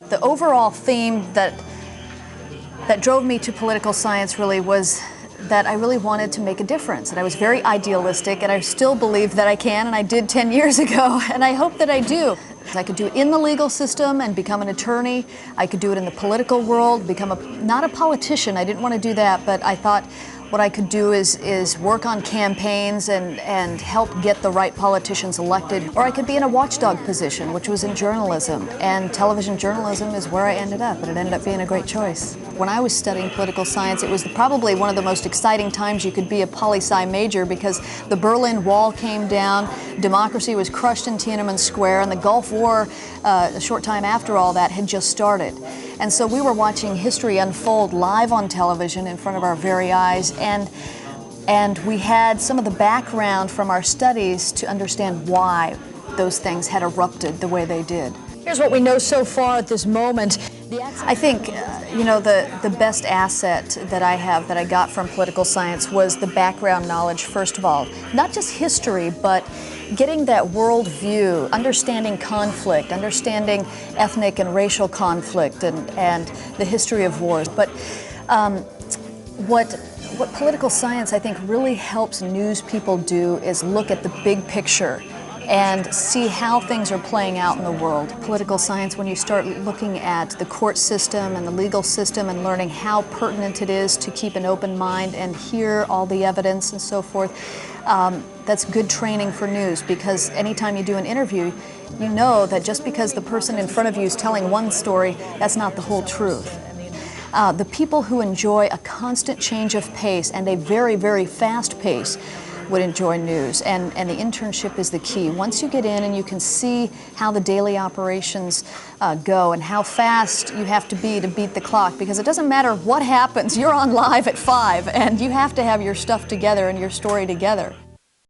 The overall theme that drove me to political science really was that I really wanted to make a difference. And I was very idealistic, and I still believe that I can, and I did 10 years ago, and I hope that I do. I could do it in the legal system and become an attorney. I could do it in the political world, become not a politician. I didn't want to do that, but I thought what I could do is work on campaigns and help get the right politicians elected. Or I could be in a watchdog position, which was in journalism. And television journalism is where I ended up, and it ended up being a great choice. When I was studying political science, it was probably one of the most exciting times you could be a poli-sci major, because the Berlin Wall came down, democracy was crushed in Tiananmen Square, and the Gulf War, a short time after all that, had just started. And so we were watching history unfold live on television in front of our very eyes, and we had some of the background from our studies to understand why those things had erupted the way they did. Here's what we know so far at this moment. I think, the best asset that I have, that I got from political science, was the background knowledge, first of all. Not just history, but getting that world view, understanding conflict, understanding ethnic and racial conflict, and the history of wars. But what political science, I think, really helps news people do is look at the big picture and see how things are playing out in the world. Political science, when you start looking at the court system and the legal system and learning how pertinent it is to keep an open mind and hear all the evidence and so forth, that's good training for news, because anytime you do an interview, you know that just because the person in front of you is telling one story, that's not the whole truth. The people who enjoy a constant change of pace and a very, very fast pace would enjoy news, and the internship is the key. Once you get in and you can see how the daily operations go and how fast you have to beat the clock, because it doesn't matter what happens, you're on live at 5 and you have to have your stuff together and your story together.